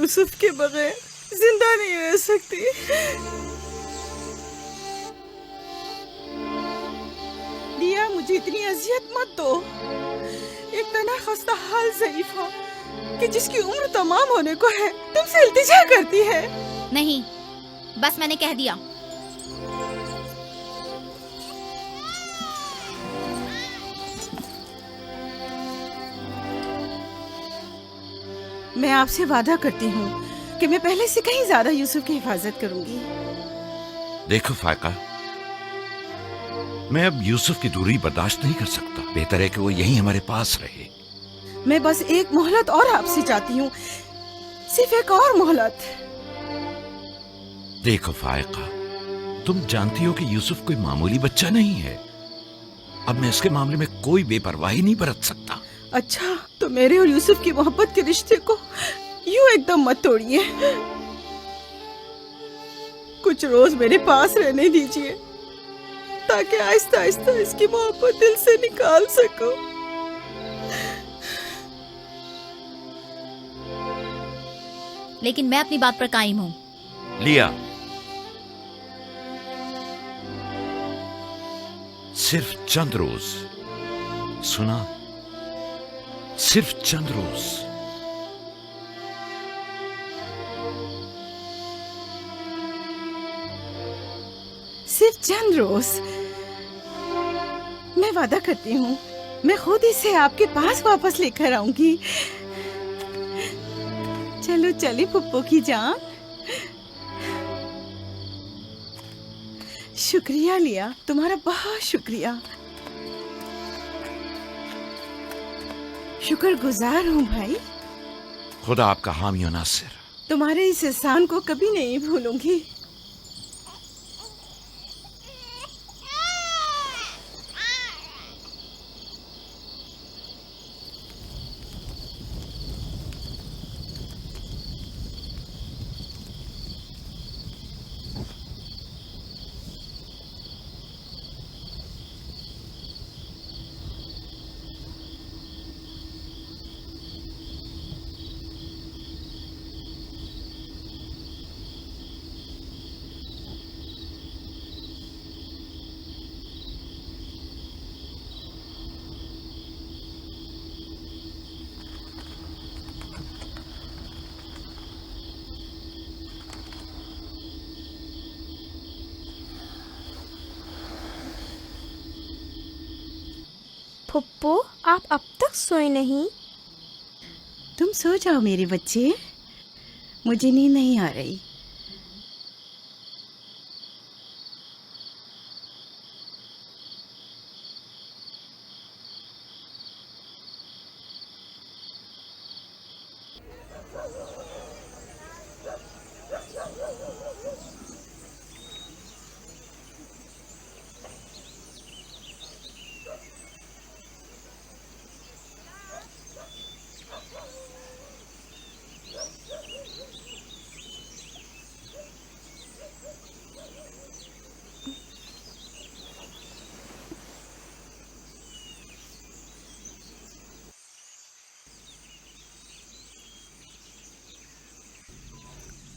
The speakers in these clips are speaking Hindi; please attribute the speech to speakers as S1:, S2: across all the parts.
S1: यूसुफ के बगैर जिंदा नहीं रह सकती। लिया, मुझे इतनी अजियत मत दो। एक तना खस्ता हाल ज़ईफ़ा कि जिसकी उम्र तमाम होने को है तुमसे इल्तिजा करती है।
S2: नहीं, बस मैंने कह दिया।
S1: मैं आपसे वादा करती हूँ कि मैं पहले से कहीं ज्यादा यूसुफ की हिफाजत करूंगी।
S3: देखो फायका, मैं अब यूसुफ की दूरी बर्दाश्त नहीं कर सकता। बेहतर है कि वो यहीं हमारे पास रहे।
S1: मैं बस एक मोहलत और आपसे चाहती हूँ, सिर्फ एक और मोहलत।
S3: देखो फायका, तुम जानती हो कि यूसुफ कोई मामूली बच्चा नहीं है। अब मैं इसके मामले में कोई बेपरवाही नहीं बरत सकता।
S1: अच्छा, तो मेरे और यूसुफ की मोहब्बत के रिश्ते को यूं एकदम मत तोड़िए। कुछ रोज मेरे पास रहने दीजिए ताकि आहिस्ता आहिस्ता इसकी मोहब्बत दिल से निकाल सकूं।
S2: लेकिन मैं अपनी बात पर कायम हूँ।
S3: लिया, सिर्फ चंद रोज, सुना, सिर्फ चंद रोज।
S1: सिर्फ चंद रोज। मैं वादा करती हूँ, मैं खुद इसे आपके पास वापस लेकर आऊंगी। चलो चली पुप्पो की जान। शुक्रिया लिया, तुम्हारा बहुत शुक्रिया। शुक्रगुजार हूँ भाई।
S3: खुदा आपका हामी और नासिर।
S1: तुम्हारे इस एहसान को कभी नहीं भूलूंगी।
S4: फुप्पो, आप अब तक सोए नहीं?
S1: तुम सो जाओ मेरे बच्चे, मुझे नींद नहीं आ रही।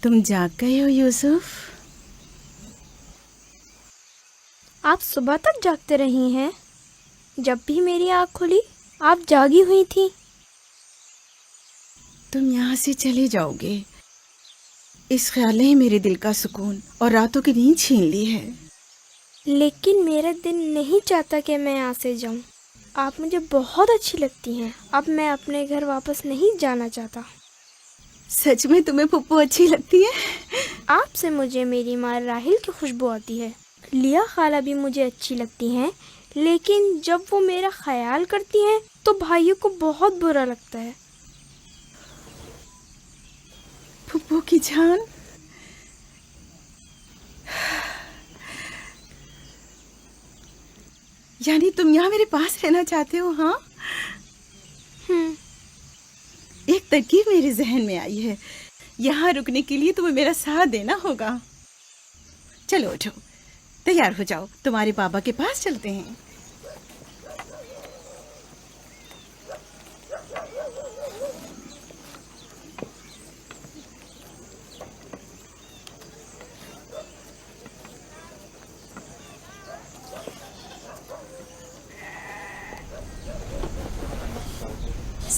S1: तुम जाग गए हो यूसुफ?
S4: आप सुबह तक जागते रही हैं? जब भी मेरी आँख खुली आप जागी हुई थी।
S1: तुम यहाँ से चले जाओगे, इस ख्याल ने मेरे दिल का सुकून और रातों की नींद छीन ली है।
S4: लेकिन मेरा दिल नहीं चाहता कि मैं यहाँ से जाऊँ। आप मुझे बहुत अच्छी लगती हैं। अब मैं अपने घर वापस नहीं जाना चाहता।
S1: सच में तुम्हें पुप्पो अच्छी लगती है?
S4: आपसे मुझे मेरी माँ राहिल की खुशबू आती है। लिया खाला भी मुझे अच्छी लगती हैं, लेकिन जब वो मेरा ख्याल करती हैं तो भाइयों को बहुत बुरा लगता है।
S1: पुप्पो की जान, यानी तुम यहाँ मेरे पास रहना चाहते हो? हाँ, एक तरकीब मेरे जहन में आई है। यहाँ रुकने के लिए तुम्हें मेरा साथ देना होगा। चलो उठो, तैयार हो जाओ, तुम्हारे पापा के पास चलते हैं।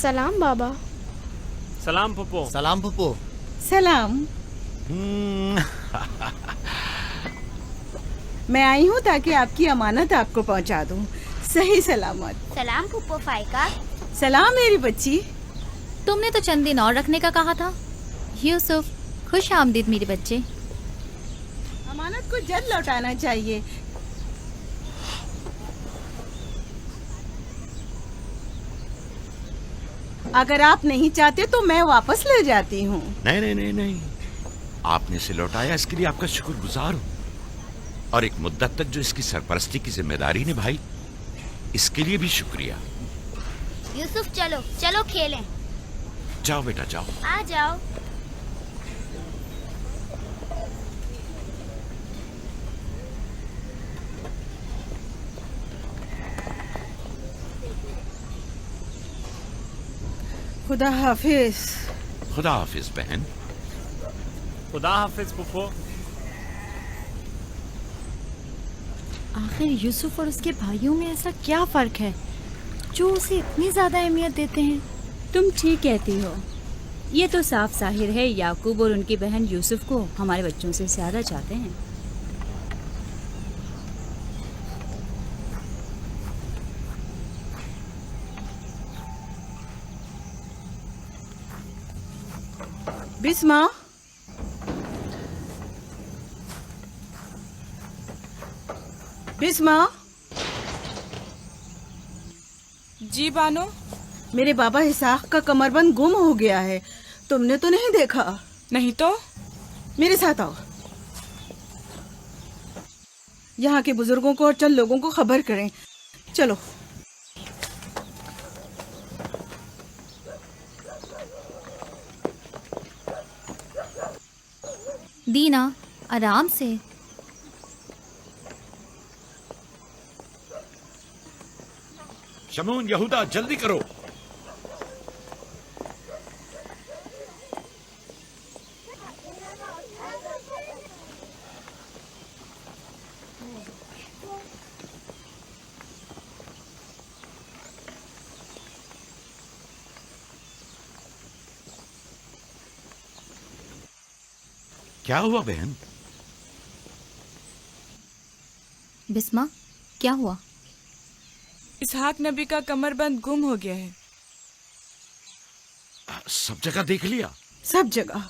S4: सलाम बाबा।
S5: सलाम पप्पो।
S6: सलाम पप्पू।
S1: सलाम। मैं आई हूँ ताकि आपकी अमानत आपको पहुँचा दूँ सही सलामत।
S7: सलाम फूफो फाइका।
S1: सलाम मेरी बच्ची।
S2: तुमने तो चंद दिन और रखने का कहा था। यूसुफ, खुश आमदीद मेरे बच्चे।
S1: अमानत को जल्द लौटाना चाहिए। अगर आप नहीं चाहते तो मैं वापस ले जाती हूँ।
S3: नहीं नहीं नहीं नहीं, आपने इसे लौटाया इसके लिए आपका शुक्रगुजार हूँ, और एक मुद्दत तक जो इसकी सरपरस्ती की जिम्मेदारी निभाई इसके लिए भी शुक्रिया।
S7: यूसुफ चलो चलो खेलें।
S3: जाओ बेटा जाओ।
S7: आ जाओ।
S1: खुदा हाफिज।
S3: खुदा हाफिज बहन।
S5: खुदा हाफिज पप्पो।
S8: आखिर यूसुफ और उसके भाइयों में ऐसा क्या फर्क है जो उसे इतनी ज्यादा अहमियत देते हैं?
S9: तुम ठीक कहती हो। ये तो साफ जाहिर है याकूब और उनकी बहन यूसुफ को हमारे बच्चों से ज्यादा चाहते हैं।
S1: बिस्मा, बिस्मा।
S10: जी बानो।
S1: मेरे बाबा इसाक का कमरबंद गुम हो गया है। तुमने तो नहीं देखा?
S10: नहीं तो।
S1: मेरे साथ आओ। यहाँ के बुजुर्गों को और चंद लोगों को खबर करें। चलो।
S2: दीना, आराम से।
S3: शमून, यहूदा, जल्दी करो। क्या हुआ बहन?
S2: बिस्मा, क्या हुआ?
S10: इसहाक नबी का कमरबंद गुम हो गया है।
S3: सब जगह देख लिया?
S1: सब जगह।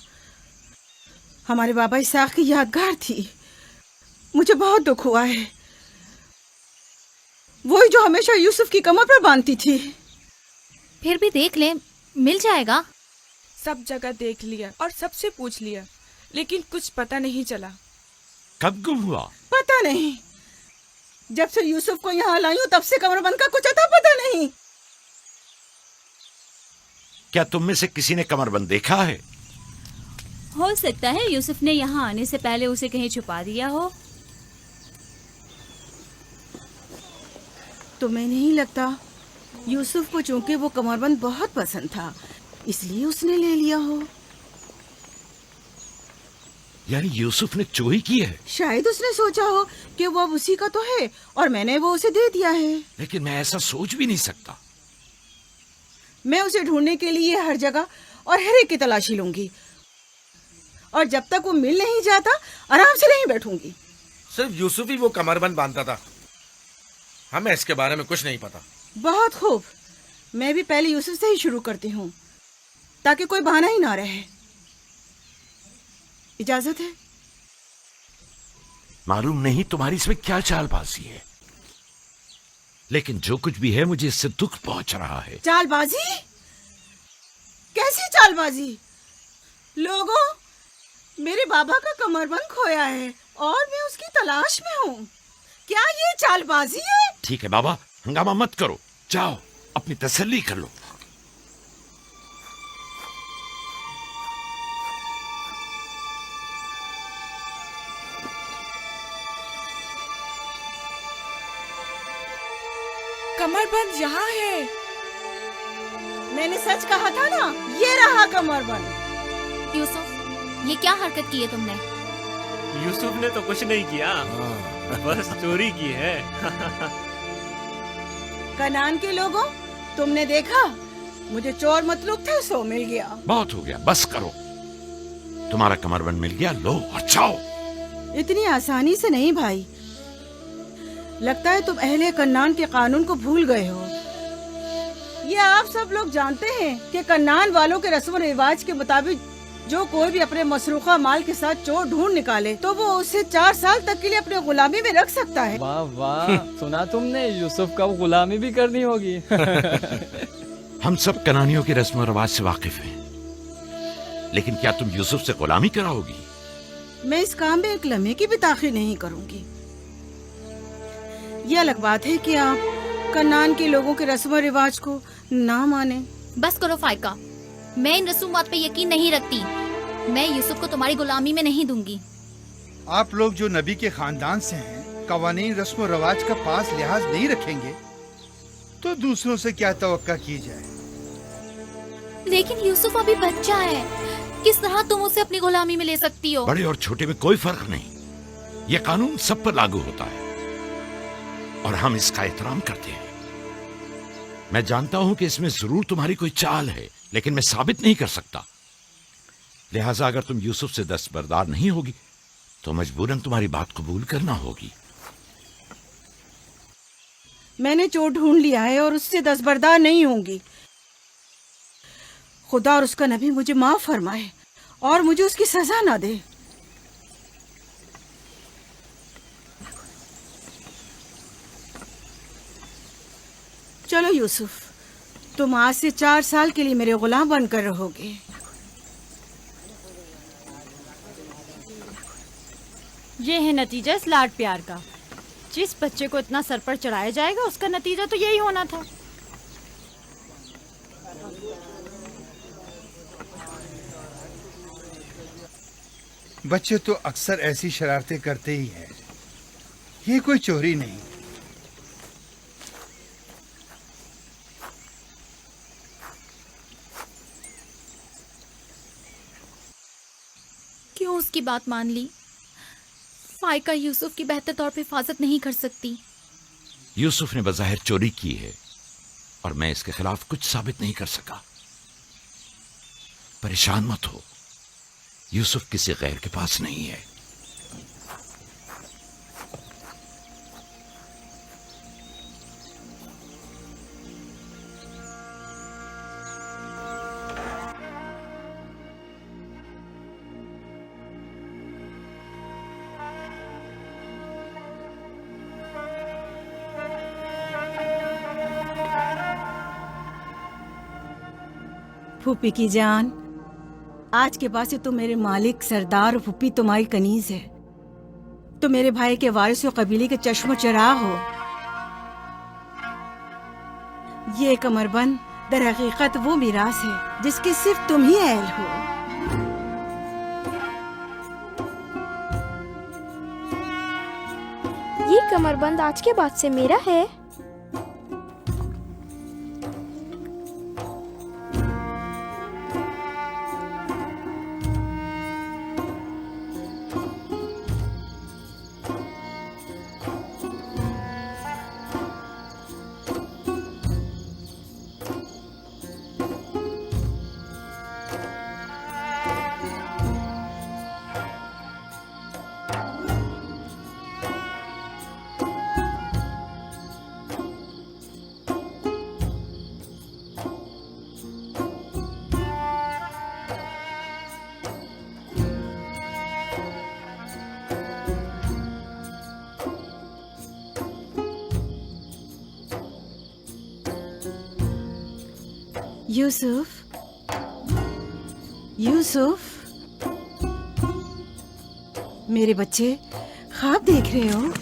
S1: हमारे बाबा इसाक की यादगार थी। मुझे बहुत दुख हुआ है। वही जो हमेशा यूसुफ की कमर पर बांधती थी।
S2: फिर भी देख ले, मिल जाएगा।
S10: सब जगह देख लिया और सबसे पूछ लिया, लेकिन कुछ पता नहीं चला।
S3: कब गुम हुआ?
S1: पता नहीं। जब से यूसुफ को यहाँ लाई हूँ तब से कमरबंद का कुछ अता पता नहीं।
S3: क्या तुम में से किसी ने कमरबंद देखा है?
S9: हो सकता है यूसुफ ने यहाँ आने से पहले उसे कहीं छुपा दिया हो।
S1: तुम्हें नहीं लगता यूसुफ को चूंकि वो कमरबंद बहुत पसंद था इसलिए उसने ले लिया हो?
S3: यानी यूसुफ ने चोरी की है?
S1: शायद उसने सोचा हो कि वो अब उसी का तो है और मैंने वो उसे दे दिया है।
S3: लेकिन मैं ऐसा सोच भी नहीं सकता।
S1: मैं उसे ढूंढने के लिए हर जगह और हर एक की तलाशी लूंगी, और जब तक वो मिल नहीं जाता आराम से नहीं बैठूंगी।
S6: सिर्फ यूसुफ ही वो कमरबंद बांधता था, हमें इसके बारे में कुछ नहीं पता।
S1: बहुत खूब। मैं भी पहले यूसुफ से ही शुरू करती हूँ ताकि कोई बहाना ही ना रहे। इजाजत है?
S3: मालूम नहीं तुम्हारी इसमें क्या चालबाजी है, लेकिन जो कुछ भी है मुझे इससे दुख पहुंच रहा है।
S1: चालबाजी? कैसी चालबाजी? लोगों, मेरे बाबा का कमरबंद खोया है और मैं उसकी तलाश में हूँ। क्या ये चालबाजी है?
S3: ठीक है बाबा, हंगामा मत करो, जाओ अपनी तसल्ली कर लो।
S10: कमरबंद यहाँ है।
S1: मैंने सच कहा था ना, ये रहा कमरबंद।
S2: यूसुफ, ये क्या हरकत की है तुमने?
S5: यूसुफ ने तो कुछ नहीं किया, बस चोरी की है।
S1: कनान के लोगों, तुमने देखा मुझे चोर मतलूब था, सो मिल गया।
S3: बहुत हो गया, बस करो। तुम्हारा कमरबंद मिल गया, लो और जाओ।
S1: इतनी आसानी से नहीं भाई, लगता है तुम अहले कन्नान के कानून को भूल गए हो। ये आप सब लोग जानते हैं कि कन्नान वालों के रस्म रिवाज के मुताबिक जो कोई भी अपने मसरूखा माल के साथ चोर ढूंढ निकाले तो वो उसे 4 साल तक के लिए अपने गुलामी में रख सकता है।
S11: वाह वाह, सुना तुमने, यूसुफ का गुलामी भी करनी होगी।
S3: हम सब कनानियों के रस्म रिवाज से वाकिफ हैं, लेकिन क्या तुम यूसुफ से गुलामी कराओगी?
S1: मैं इस काम में एक लम्हे की भी ताखीर नहीं करूंगी। ये अलग बात है कि आप कन्नान के लोगों के रस्म रिवाज को ना माने।
S2: बस करो फाइका, मैं इन रसूमात पे यकीन नहीं रखती। मैं यूसुफ को तुम्हारी गुलामी में नहीं दूंगी।
S12: आप लोग जो नबी के खानदान से हैं, कवानीन रस्म रवाज का पास लिहाज नहीं रखेंगे तो दूसरों से क्या तवक्का की जाए।
S2: लेकिन यूसुफ अभी बच्चा है, किस तरह तुम उसे अपनी गुलामी में ले सकती हो?
S3: बड़े और छोटे में कोई फर्क नहीं, ये कानून सब पर लागू होता है और हम इसका एहतराम करते हैं। मैं जानता हूं कि इसमें जरूर तुम्हारी कोई चाल है, लेकिन मैं साबित नहीं कर सकता। लिहाजा अगर तुम यूसुफ से दस्तबरदार नहीं होगी तो मजबूरन तुम्हारी बात कबूल करना होगी।
S1: मैंने चोर ढूंढ लिया है और उससे दस्तबरदार नहीं होंगी। खुदा और उसका नबी मुझे माफ फरमाए और मुझे उसकी सजा ना दे। चलो यूसुफ, तुम आज से 4 साल के लिए मेरे गुलाम बनकर रहोगे।
S8: ये है नतीजा इस लाड प्यार का। जिस बच्चे को इतना सर पर चढ़ाया जाएगा उसका नतीजा तो यही होना था।
S12: बच्चे तो अक्सर ऐसी शरारतें करते ही हैं, ये कोई चोरी नहीं।
S2: क्यों उसकी बात मान ली? फाइका यूसुफ की बेहतर तौर पे हिफाजत नहीं कर सकती।
S3: यूसुफ ने बज़ाहिर चोरी की है और मैं इसके खिलाफ कुछ साबित नहीं कर सका। परेशान मत हो, यूसुफ किसी गैर के पास नहीं है।
S1: फूफी की जान, आज के बाद से तुम मेरे मालिक सरदार और फूफी तुम्हारी कनीज है। तुम मेरे भाई के वारिस और कबीले के चश्मो चराग हो। ये कमरबंद दर हकीकत वो मिरास है जिसके सिर्फ तुम ही अहल हो।
S4: ये कमरबंद आज के बाद से मेरा है।
S1: यूसुफ, यूसुफ, मेरे बच्चे ख्वाब देख रहे हो?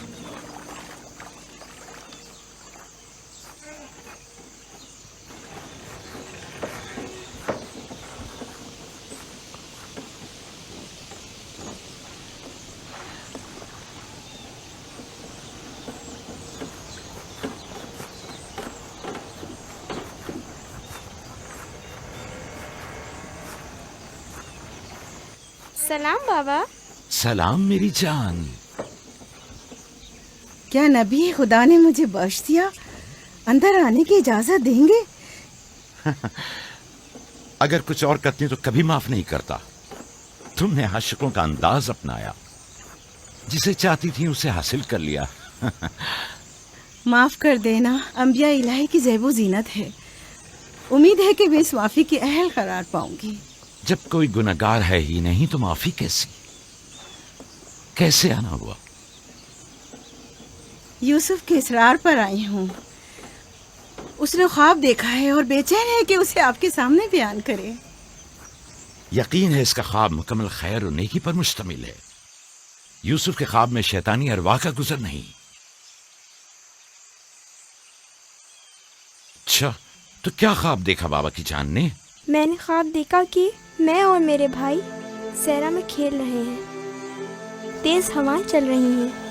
S4: सलाम बाबा।
S3: सलाम मेरी जान।
S1: क्या नबी खुदा ने मुझे बख्श दिया? अंदर आने की इजाजत देंगे?
S3: अगर कुछ और करती तो कभी माफ नहीं करता। तुमने आशिकों का अंदाज अपनाया, जिसे चाहती थी उसे हासिल कर लिया।
S1: माफ कर देना अंबिया इलाही की ज़ैबो जीनत है। उम्मीद है कि मैं इस माफी की अहल करार पाऊंगी।
S3: जब कोई गुनहगार है ही नहीं तो माफी कैसे आना हुआ?
S1: यूसुफ के इसरार पर आई हूँ। उसने ख्वाब देखा है और बेचैन है कि उसे आपके सामने बयान करे।
S3: यकीन है इसका ख्वाब मुकम्मल खैर और नेकी पर मुश्तमिल है। यूसुफ के ख्वाब में शैतानी अरवाह का गुजर नहीं। अच्छा, तो क्या ख्वाब देखा बाबा की जान ने?
S4: मैंने ख्वाब देखा कि मैं और मेरे भाई सहरा में खेल रहे हैं। तेज हवाएं चल रही हैं।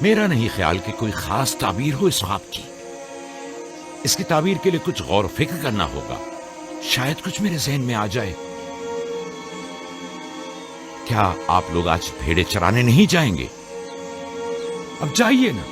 S3: मेरा नहीं ख्याल कि कोई खास ताबीर हो इस ख्वाब की। इसकी ताबीर के लिए कुछ गौर फिक्र करना होगा। शायद कुछ मेरे जहन में आ जाए। क्या आप लोग आज भेड़े चराने नहीं जाएंगे? अब जाइए ना।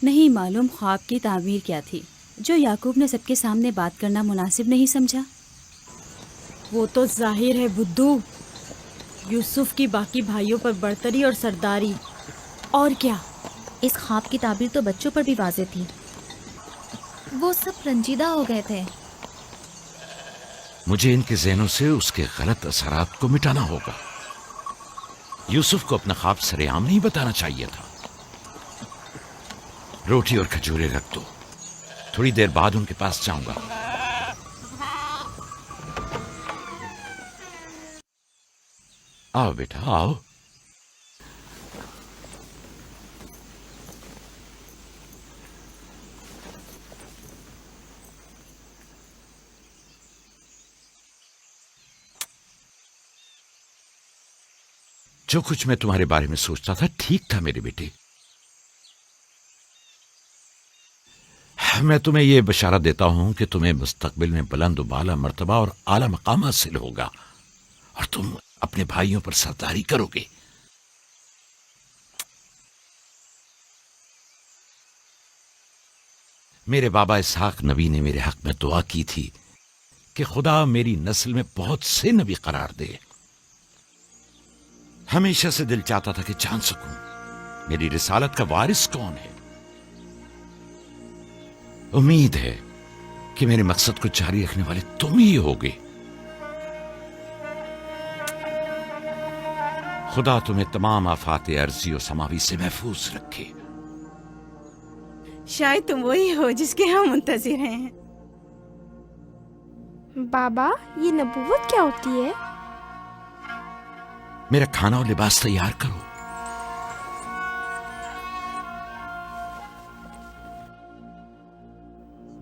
S9: नहीं मालूम ख्वाब की ताबीर क्या थी जो याकूब ने सबके सामने बात करना मुनासिब नहीं समझा।
S8: वो तो जाहिर है बुद्धू, यूसुफ की बाकी भाइयों पर बढ़तरी और सरदारी। और क्या?
S2: इस ख्वाब की ताबीर तो बच्चों पर भी वाज़ेह थी। वो सब रंजीदा हो गए थे।
S3: मुझे इनके ज़हनों से उसके गलत असरात को मिटाना होगा। यूसुफ को अपना ख्वाब सरेआम नहीं बताना चाहिए था। रोटी और खजूरें रख दो, थोड़ी देर बाद उनके पास जाऊंगा। आओ बेटा आओ। जो कुछ मैं तुम्हारे बारे में सोचता था ठीक था मेरे बेटे। मैं तुम्हें यह बशारा देता हूं कि तुम्हें मुस्तकबिल में बुलंद बाला मर्तबा और आला मकाम हासिल होगा और तुम अपने भाइयों पर सरदारी करोगे। मेरे बाबा इसहाक नबी ने मेरे हक में दुआ की थी कि खुदा मेरी नस्ल में बहुत से नबी करार दे। हमेशा से दिल चाहता था कि जान सकूं मेरी रिसालत का वारिस कौन है। उम्मीद है कि मेरे मकसद को जारी रखने वाले तुम ही होगे। खुदा तुम्हें तमाम आफात अर्जी और समावी से महफूज रखे।
S1: शायद तुम वही हो जिसके हम मुंतजिर हैं।
S4: बाबा, ये नबूवत क्या होती है?
S3: मेरा खाना और लिबास तैयार करो।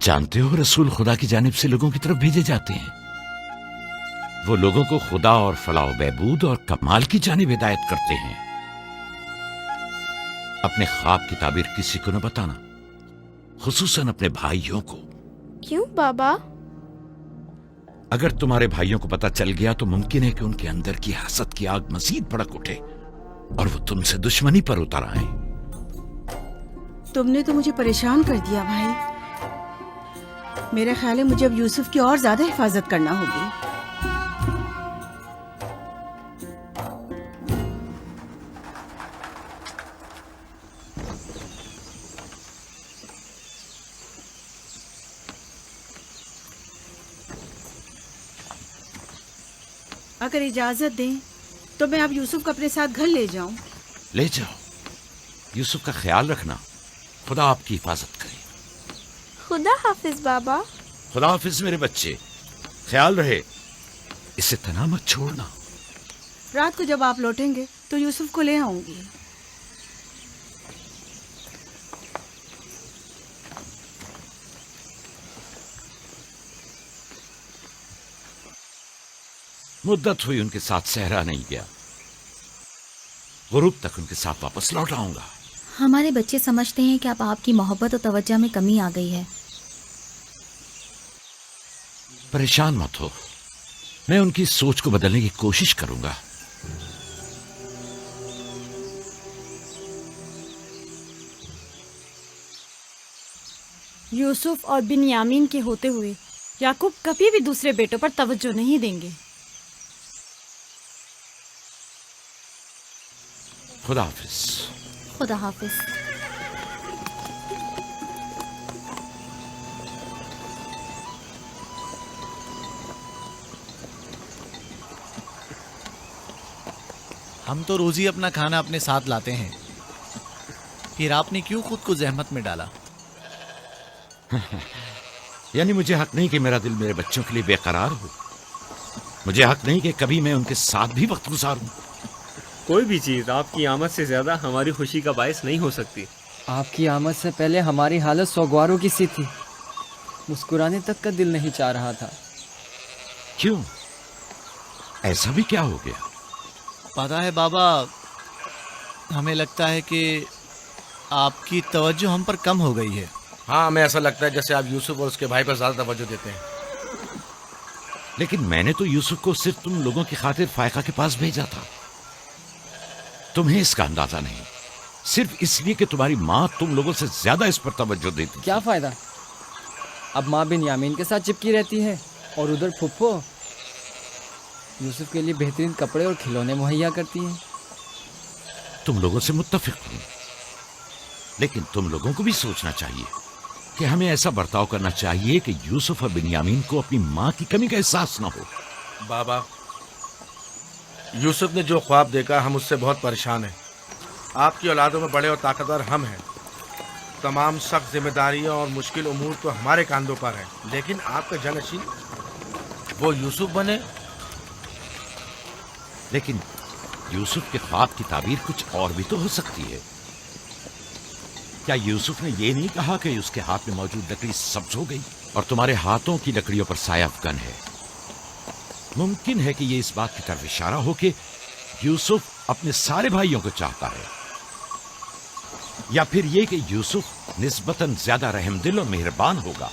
S3: जानते हो रसूल खुदा की जानिब से लोगों की तरफ भेजे जाते हैं। वो लोगों को खुदा और फलाह बहबूद और कमाल की जानिब हिदायत करते हैं। अपने ख्वाब की ताबीर किसी को न बताना, खुसूसन अपने भाइयों को।
S4: क्यों बाबा?
S3: अगर तुम्हारे भाइयों को पता चल गया तो मुमकिन है कि उनके अंदर की हसद की आग मजीद भड़क उठे और वो तुमसे दुश्मनी पर उतर आए।
S1: तुमने तो मुझे परेशान कर दिया भाई। मेरा ख्याल है मुझे अब यूसुफ की और ज्यादा हिफाजत करना होगी। अगर इजाजत दें तो मैं अब यूसुफ को अपने साथ घर ले जाऊं।
S3: ले जाओ, यूसुफ का ख्याल रखना। खुदा आपकी हिफाजत करे।
S4: खुदा हाफिज बाबा।
S3: खुदा हाफिज मेरे बच्चे, ख्याल रहे, इसे तना मत छोड़ना।
S1: रात को जब आप लौटेंगे तो यूसुफ को ले आऊंगी।
S3: मुद्दत हुई उनके साथ सहरा नहीं गया, गुरूब तक उनके साथ वापस लौट आऊंगा।
S2: हमारे बच्चे समझते हैं कि अब आपकी मोहब्बत और तवज्जो में कमी आ गई है।
S3: परेशान मत हो, मैं उनकी सोच को बदलने की कोशिश करूंगा।
S8: यूसुफ और बिन्यामीन के होते हुए याकूब कभी भी दूसरे बेटों पर तवज्जो नहीं देंगे।
S3: खुदा हाफिज।
S2: खुदा हाफिज।
S13: हम तो रोज ही अपना खाना अपने साथ लाते हैं, फिर आपने क्यों खुद को जहमत में डाला?
S3: यानी मुझे हक नहीं कि मेरा दिल मेरे बच्चों के लिए बेकरार हो। मुझे हक नहीं कि कभी मैं उनके साथ भी वक्त गुजारूं।
S5: कोई भी चीज आपकी आमद से ज्यादा हमारी खुशी का बायस नहीं हो सकती।
S11: आपकी आमद से पहले हमारी हालत सोगवारों की सी थी, मुस्कुराने तक का दिल नहीं चाह रहा था।
S3: क्यों, ऐसा भी क्या हो गया?
S13: पता है बाबा, हमें लगता है कि आपकी तवज्जो हम पर कम हो गई है।
S6: हाँ, हमें ऐसा लगता है जैसे आप यूसुफ और उसके भाई पर ज्यादा तवज्जो देते हैं।
S3: लेकिन मैंने तो यूसुफ को सिर्फ तुम लोगों की खातिर फायका के पास भेजा था। तुम्हें इसका अंदाजा नहीं, सिर्फ इसलिए कि तुम्हारी माँ तुम लोगों से ज्यादा इस पर तवज्जो देती।
S11: क्या फायदा, अब माँ बिन्यामीन के साथ चिपकी रहती है और उधर फुप्पो यूसुफ के लिए बेहतरीन कपड़े और खिलौने मुहैया करती है।
S3: तुम लोगों से मुत्तफिक हूं, लेकिन तुम लोगों को भी सोचना चाहिए कि हमें ऐसा बर्ताव करना चाहिए कि यूसुफ और बिन्यामीन को अपनी माँ की कमी का एहसास ना हो।
S6: बाबा, यूसुफ ने जो ख्वाब देखा, हम उससे बहुत परेशान हैं। आपकी औलादों में बड़े और ताकतवर हम हैं। तमाम सख्त जिम्मेदारियां और मुश्किल उमूर तो हमारे कांधों पर है, लेकिन आपका जानशीन वो यूसुफ बने।
S3: लेकिन यूसुफ के ख्वाब की ताबीर कुछ और भी तो हो सकती है। क्या यूसुफ ने ये नहीं कहा कि उसके हाथ में मौजूद लकड़ी सब्ज हो गई और तुम्हारे हाथों की लकड़ियों पर साया अफगन है? मुमकिन है कि ये इस बात की तरफ इशारा हो कि यूसुफ अपने सारे भाइयों को चाहता है, या फिर ये कि यूसुफ निस्बतन ज्यादा रहमदिल और मेहरबान होगा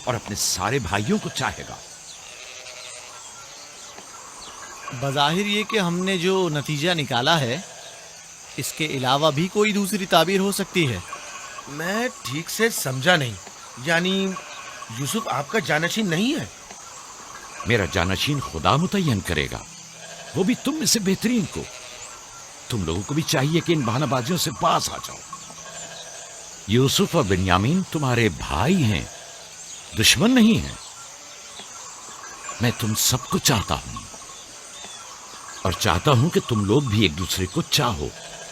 S3: और अपने सारे भाइयों को चाहेगा।
S13: बज़ाहिर ये कि हमने जो नतीजा निकाला है, इसके अलावा भी कोई दूसरी ताबीर हो सकती है।
S6: मैं ठीक से समझा नहीं, यानी यूसुफ आपका जानशीन नहीं है?
S3: मेरा जानशीन खुदा मुतय्यन करेगा, वो भी तुम में से बेहतरीन को। तुम लोगों को भी चाहिए कि इन बहानाबाजियों से पास आ जाओ। यूसुफ और बिन्यामीन तुम्हारे भाई हैं, दुश्मन नहीं हैं। मैं तुम सबको चाहता हूं और चाहता हूं कि तुम लोग भी एक दूसरे को चाहो,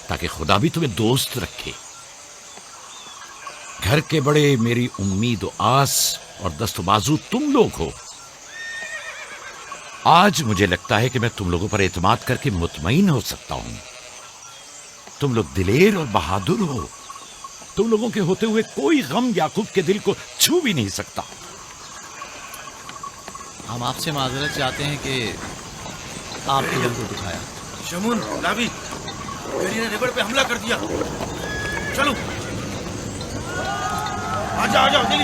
S3: ताकि खुदा भी तुम्हें दोस्त रखे। घर के बड़े मेरी उम्मीद और आस और दस्तबाजू तुम लोग हो। आज मुझे लगता है कि मैं तुम लोगों पर एतमाद करके मुतमईन हो सकता हूं। तुम लोग दिलेर और बहादुर हो। तुम लोगों के होते हुए कोई गम याकूब के दिल को छू भी नहीं सकता।
S13: हम आपसे माजरत चाहते हैं कि आपके दिल को दुखाया।
S6: शमून, लावी, मेरी ने रेबड़ पे हमला कर दिया। चलो, आ जाओ जल्दी।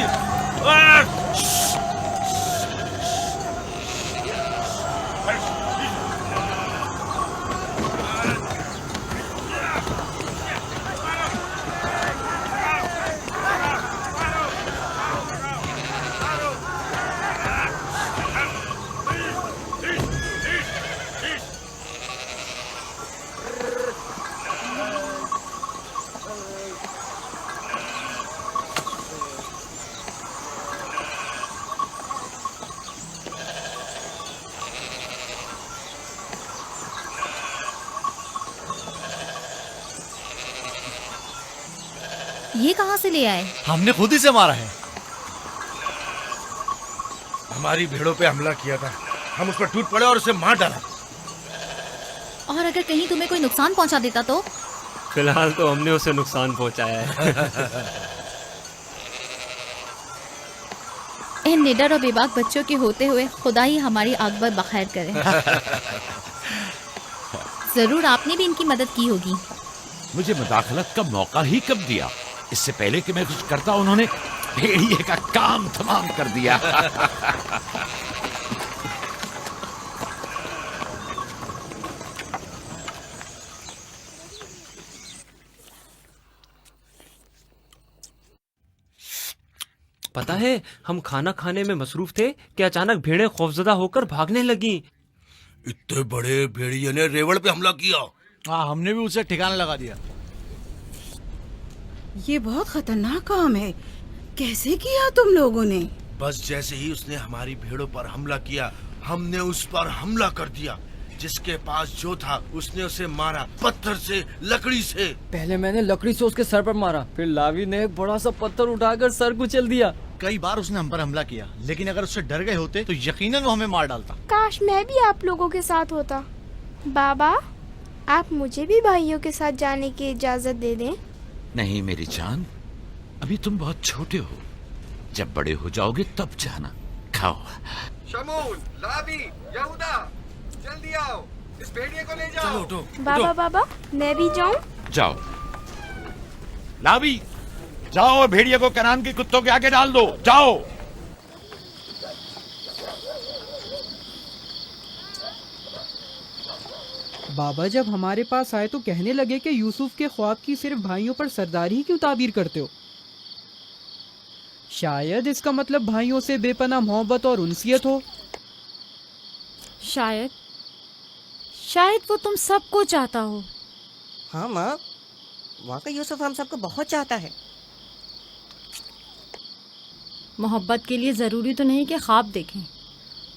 S2: ये कहाँ से ले आए?
S13: हमने खुद ही से मारा है।
S6: हमारी भेड़ों पे हमला किया था, हम उस पर टूट पड़े और उसे मार डाला।
S2: और अगर कहीं तुम्हें कोई नुकसान पहुंचा देता तो?
S5: फिलहाल तो हमने उसे नुकसान पहुंचाया है।
S2: इन निडर और बेबाक बच्चों के होते हुए खुदा ही हमारी आकबर बखैर करे। जरूर आपने भी इनकी मदद की होगी।
S3: मुझे मुदाखलत का मौका ही कब दिया? इससे पहले कि मैं कुछ करता उन्होंने भेड़िए का काम तमाम कर दिया।
S5: पता है, हम खाना खाने में मसरूफ थे कि अचानक भेड़ें खौफजदा होकर भागने लगी।
S6: इतने बड़े भेड़िए ने रेवड़ पे हमला किया।
S13: हाँ, हमने भी उसे ठिकाना लगा दिया।
S1: ये बहुत खतरनाक काम है। कैसे किया तुम लोगों ने?
S6: बस जैसे ही उसने हमारी भेड़ों पर हमला किया, हमने उस पर हमला कर दिया। जिसके पास जो था उसने उसे मारा, पत्थर से, लकड़ी से।
S11: पहले मैंने लकड़ी से उसके सर पर मारा, फिर लावी ने एक बड़ा सा पत्थर उठाकर सर कुचल दिया।
S13: कई बार उसने हम पर हमला किया, लेकिन अगर उससे डर गए होते तो यकीनन वो हमें मार डालता।
S4: काश मैं भी आप लोगों के साथ होता। बाबा, आप मुझे भी भाइयों के साथ जाने की इजाजत दे दें।
S3: नहीं मेरी जान, अभी तुम बहुत छोटे हो। जब बड़े हो जाओगे तब जाना। खाओ।
S14: शमून, लावी, यहूदा, जल्दी आओ, इस भेड़िए को ले जाओ।
S6: चलो उठो।
S4: बाबा बाबा, मैं भी जाऊं?
S3: जाओ। लावी, जाओ भेड़िए को कनान के कुत्तों के आगे डाल दो। जाओ।
S15: बाबा जब हमारे पास आए तो कहने लगे कि यूसुफ के ख्वाब की सिर्फ भाइयों पर सरदारी ही क्यों ताबीर करते हो? शायद इसका मतलब भाइयों से बेपनाह मोहब्बत और उनसियत हो।
S8: शायद वो तुम सबको चाहता हो।
S16: हाँ माँ, वाकई यूसुफ हम सबको बहुत चाहता है।
S8: मोहब्बत के लिए ज़रूरी तो नहीं कि ख्वाब देखें।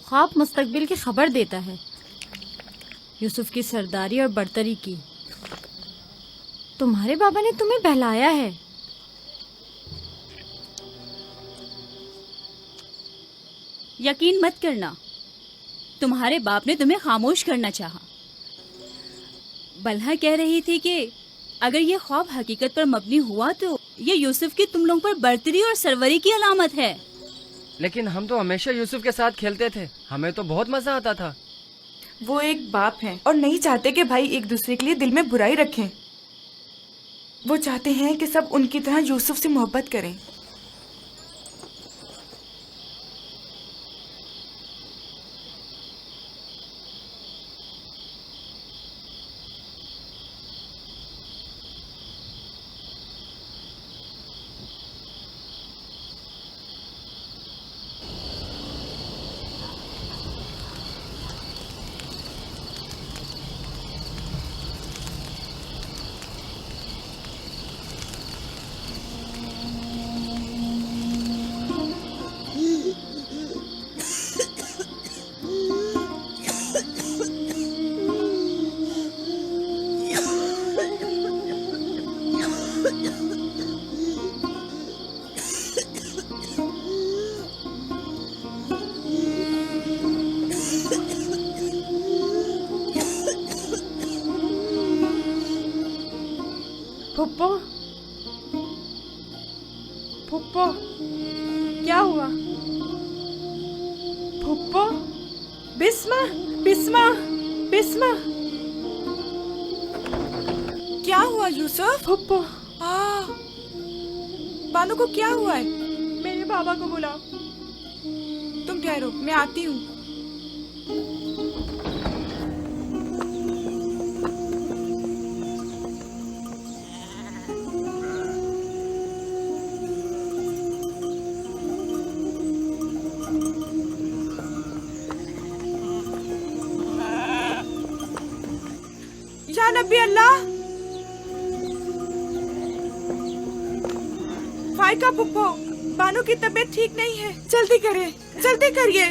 S8: ख्वाब मुस्तकबिल की खबर देता है। यूसुफ की सरदारी और बर्तरी की तुम्हारे बाबा ने तुम्हें बहलाया है।
S9: यकीन मत करना, तुम्हारे बाप ने तुम्हें खामोश करना चाहा। बल्हा कह रही थी कि अगर ये ख्वाब हकीकत पर मबनी हुआ तो ये यूसुफ की तुम लोगों पर बर्तरी और सरवरी की अलामत है।
S11: लेकिन हम तो हमेशा यूसुफ के साथ खेलते थे, हमें तो बहुत मजा आता था।
S10: वो एक बाप हैं और नहीं चाहते कि भाई एक दूसरे के लिए दिल में बुराई रखें। वो चाहते हैं कि सब उनकी तरह यूसुफ से मोहब्बत करें। फुप्पो, फुप्पो, क्या हुआ? फुप्पो, बिस्मा, बिस्मा, बिस्मा, क्या हुआ यूसुफ? फुप्पो, बानू को क्या हुआ है? मेरे बाबा को बुलाओ। तुम ठहरो, मैं आती हूँ। या नबी अल्लाह, फाइका पुप्पो, बानू की तबीयत ठीक नहीं है। जल्दी करें, जल्दी करिए।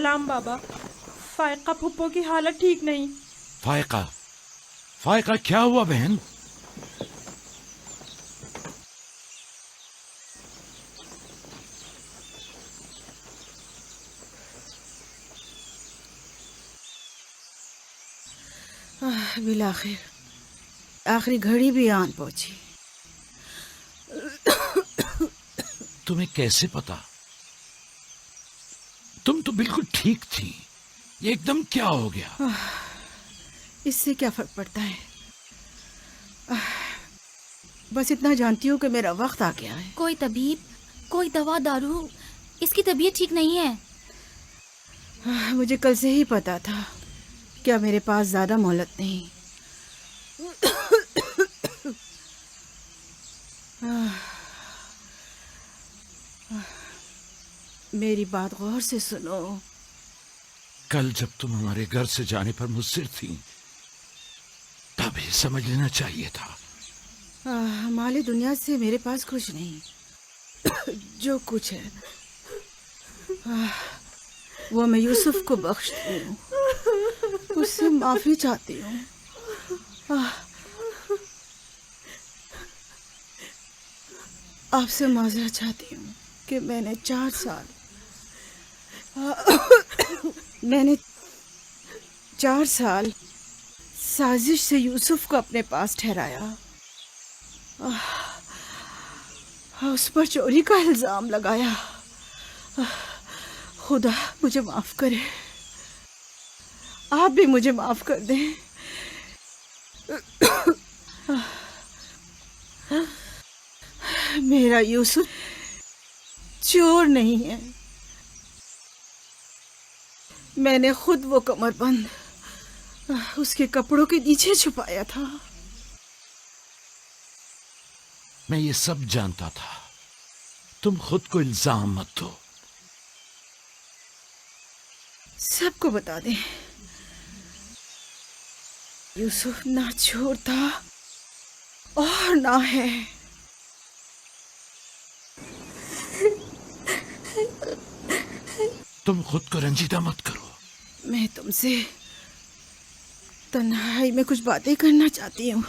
S17: सलाम बाबा। फायका फुप्पो की हालत ठीक नहीं।
S3: फायका, फायका क्या हुआ बहन?
S1: बिलाखिर आखिरी घड़ी भी आन पहुंची।
S3: तुम्हें कैसे पता? तुम तो बिल्कुल ठीक थी, ये एकदम क्या हो गया?
S1: इससे क्या फर्क पड़ता है? बस इतना जानती हूँ कि मेरा वक्त आ गया है।
S2: कोई तबीब, कोई दवा दारू, इसकी तबीयत ठीक नहीं है।
S1: मुझे कल से ही पता था, क्या मेरे पास ज्यादा मोहलत नहीं। मेरी बात गौर से सुनो।
S3: कल जब तुम हमारे घर से जाने पर मुझसे थी, तभी समझ लेना चाहिए था।
S1: माली दुनिया से मेरे पास कुछ नहीं। जो कुछ है वो मैं यूसुफ को बख्शती हूँ, उससे माफी चाहती हूँ। आपसे माजरा चाहती हूँ कि मैंने 4 साल साजिश से यूसुफ को अपने पास ठहराया। उस पर चोरी का इल्जाम लगाया। खुदा मुझे माफ करे, आप भी मुझे माफ कर दें। मेरा यूसुफ चोर नहीं है। मैंने खुद वो कमरबंद उसके कपड़ों के नीचे छुपाया था।
S3: मैं ये सब जानता था, तुम खुद को इल्जाम मत दो।
S1: सबको बता दें, यूसुफ ना चोर था और ना है।
S3: तुम खुद को रंजीदा मत करो।
S1: मैं तुमसे तन्हाई में कुछ बातें करना चाहती हूँ।